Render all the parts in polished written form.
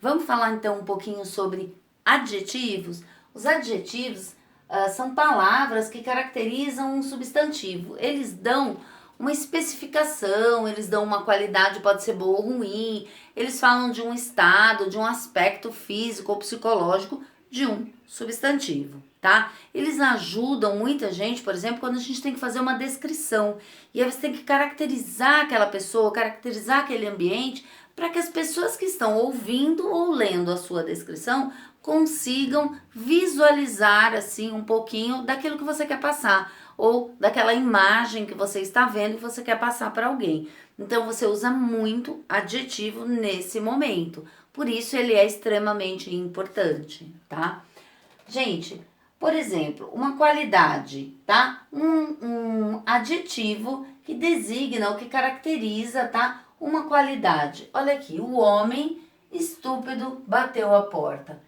Vamos falar então um pouquinho sobre adjetivos? Os adjetivos são palavras que caracterizam um substantivo. Eles dão uma especificação, eles dão uma qualidade, pode ser boa ou ruim, eles falam de um estado, de um aspecto físico ou psicológico de um substantivo, tá? Eles ajudam muita gente, por exemplo, quando a gente tem que fazer uma descrição. E aí você tem que caracterizar aquela pessoa, caracterizar aquele ambiente, para que as pessoas que estão ouvindo ou lendo a sua descrição consigam visualizar assim um pouquinho daquilo que você quer passar ou daquela imagem que você está vendo e você quer passar para alguém. Então você usa muito adjetivo nesse momento. Por isso ele é extremamente importante, tá? Gente, por exemplo, uma qualidade, tá? Um adjetivo que designa ou que caracteriza, tá? Uma qualidade. Olha aqui, o homem estúpido bateu a porta.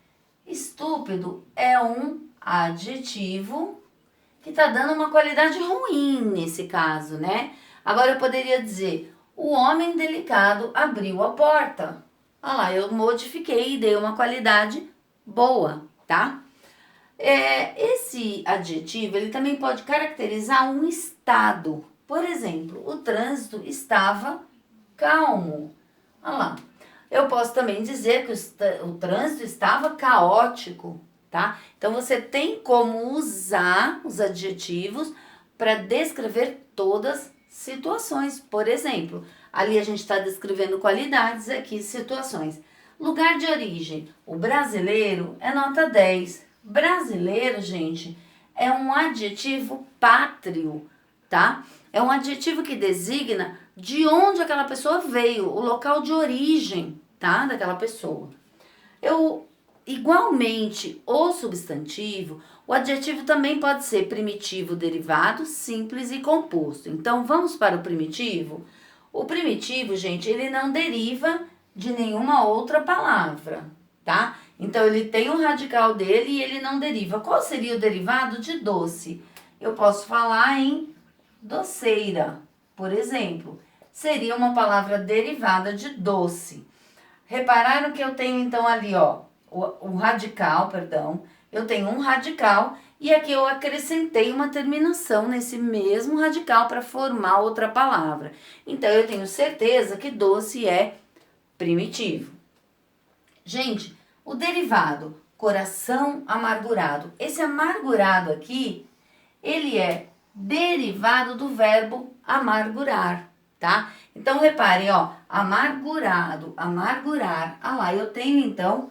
Estúpido é um adjetivo que tá dando uma qualidade ruim nesse caso, né? Agora eu poderia dizer, o homem delicado abriu a porta. Olha lá, eu modifiquei e dei uma qualidade boa, tá? Esse adjetivo, ele também pode caracterizar um estado. Por exemplo, o trânsito estava calmo. Olha lá. Eu posso também dizer que o trânsito estava caótico, tá? Então, você tem como usar os adjetivos para descrever todas situações. Por exemplo, ali a gente está descrevendo qualidades, aqui situações. Lugar de origem. O brasileiro é nota 10. Brasileiro, gente, é um adjetivo pátrio, tá? É um adjetivo que designa de onde aquela pessoa veio, o local de origem, tá? Daquela pessoa. Igualmente, o substantivo, o adjetivo também pode ser primitivo, derivado, simples e composto. Então, vamos para o primitivo? O primitivo, gente, ele não deriva de nenhuma outra palavra, tá? Então, ele tem o radical dele e ele não deriva. Qual seria o derivado de doce? Eu posso falar em doceira, por exemplo. Seria uma palavra derivada de doce. Repararam que eu tenho, então, ali, ó, o radical, perdão. Eu tenho um radical e aqui eu acrescentei uma terminação nesse mesmo radical para formar outra palavra. Então, eu tenho certeza que doce é primitivo. Gente, o derivado, coração amargurado. Esse amargurado aqui, ele é derivado do verbo amargurar, tá? Então, reparem, ó, amargurado, amargurar. Ah lá, eu tenho, então,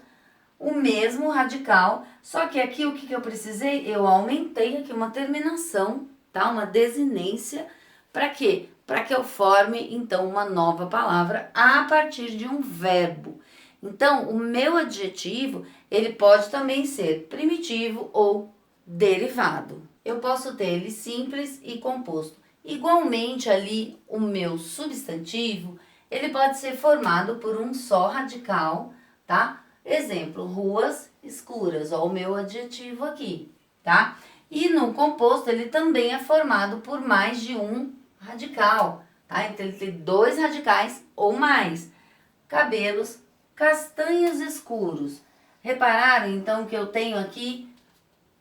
o mesmo radical, só que aqui o que eu precisei? Eu aumentei aqui uma terminação, tá? Uma desinência, para quê? Para que eu forme, então, uma nova palavra a partir de um verbo. Então, o meu adjetivo, ele pode também ser primitivo ou derivado. Eu posso ter ele simples e composto. Igualmente ali, o meu substantivo, ele pode ser formado por um só radical, tá? Exemplo, ruas escuras, ó, o meu adjetivo aqui, tá? E no composto, ele também é formado por mais de um radical, tá? Então, ele tem dois radicais ou mais. Cabelos castanhos escuros. Repararam, então, que eu tenho aqui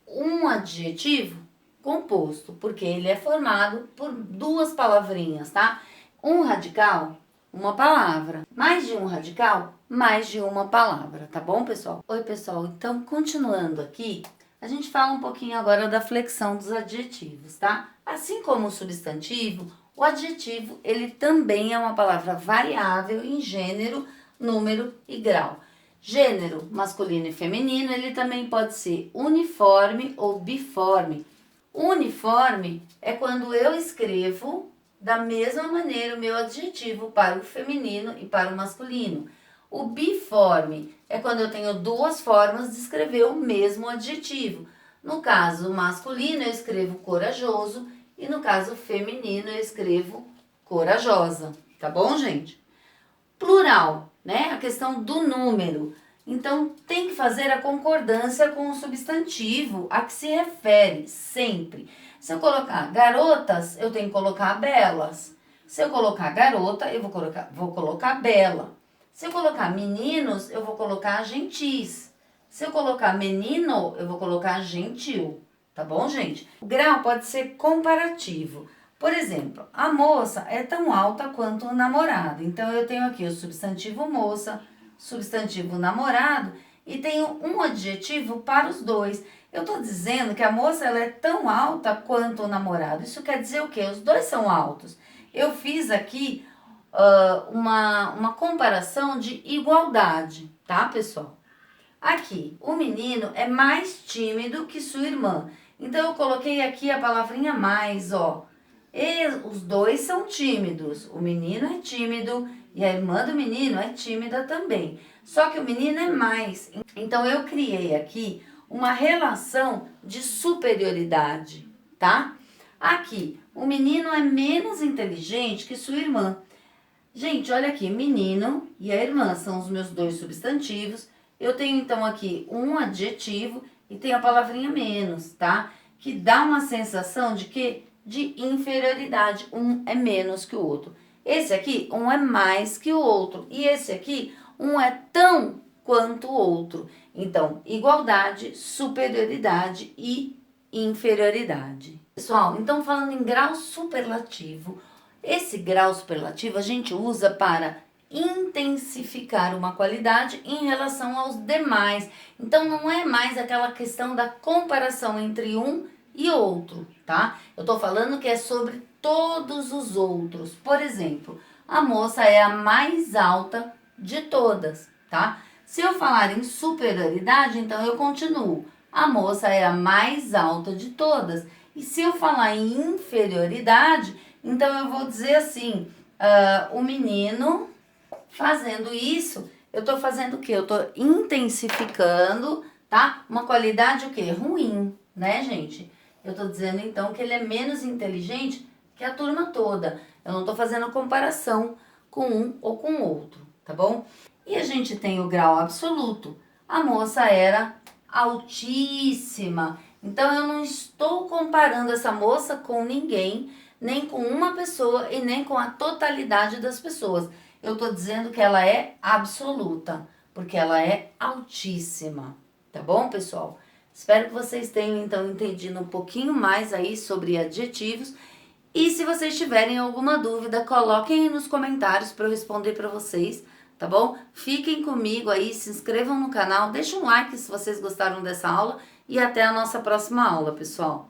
um adjetivo composto, porque ele é formado por duas palavrinhas, tá? Um radical, uma palavra. Mais de um radical, mais de uma palavra, tá bom, pessoal? Oi, pessoal. Então, continuando aqui, a gente fala um pouquinho agora da flexão dos adjetivos, tá? Assim como o substantivo, o adjetivo, ele também é uma palavra variável em gênero, número e grau. Gênero masculino e feminino, ele também pode ser uniforme ou biforme. Uniforme é quando eu escrevo da mesma maneira o meu adjetivo para o feminino e para o masculino. O biforme é quando eu tenho duas formas de escrever o mesmo adjetivo. No caso masculino, eu escrevo corajoso e no caso feminino, eu escrevo corajosa. Tá bom, gente? Plural, né? A questão do número. Então, tem que fazer a concordância com o substantivo a que se refere, sempre. Se eu colocar garotas, eu tenho que colocar belas. Se eu colocar garota, eu vou colocar bela. Se eu colocar meninos, eu vou colocar gentis. Se eu colocar menino, eu vou colocar gentil. Tá bom, gente? O grau pode ser comparativo. Por exemplo, a moça é tão alta quanto o namorado. Então, eu tenho aqui o substantivo moça, substantivo namorado e tenho um adjetivo para os dois. Eu tô dizendo que a moça ela é tão alta quanto o namorado. Isso quer dizer o quê? Os dois são altos. Eu fiz aqui uma comparação de igualdade, tá, pessoal? Aqui, o menino é mais tímido que sua irmã. Então, eu coloquei aqui a palavrinha mais, ó. E os dois são tímidos. O menino é tímido e a irmã do menino é tímida também. Só que o menino é mais. Então, eu criei aqui uma relação de superioridade, tá? Aqui, o menino é menos inteligente que sua irmã. Gente, olha aqui, menino e a irmã são os meus dois substantivos. Eu tenho então aqui um adjetivo e tenho a palavrinha menos, tá? Que dá uma sensação de quê? De inferioridade. Um é menos que o outro. Esse aqui, um é mais que o outro. E esse aqui, um é tão quanto o outro. Então, igualdade, superioridade e inferioridade. Pessoal, então falando em grau superlativo, esse grau superlativo a gente usa para intensificar uma qualidade em relação aos demais. Então, não é mais aquela questão da comparação entre um e outro, tá? Eu tô falando que é sobre todos os outros. Por exemplo, a moça é a mais alta de todas, tá? Se eu falar em superioridade, então eu continuo. A moça é a mais alta de todas. E se eu falar em inferioridade, então eu vou dizer assim, o menino fazendo isso, eu tô fazendo o quê? Eu tô intensificando, tá? Uma qualidade o quê? Ruim, né, gente? Eu tô dizendo então que ele é menos inteligente que a turma toda. Eu não tô fazendo comparação com um ou com o outro, tá bom? E a gente tem o grau absoluto. A moça era altíssima. Então eu não estou comparando essa moça com ninguém, nem com uma pessoa e nem com a totalidade das pessoas. Eu tô dizendo que ela é absoluta, porque ela é altíssima. Tá bom, pessoal? Espero que vocês tenham, então, entendido um pouquinho mais aí sobre adjetivos. E se vocês tiverem alguma dúvida, coloquem aí nos comentários para eu responder para vocês, tá bom? Fiquem comigo aí, se inscrevam no canal, deixem um like se vocês gostaram dessa aula e até a nossa próxima aula, pessoal.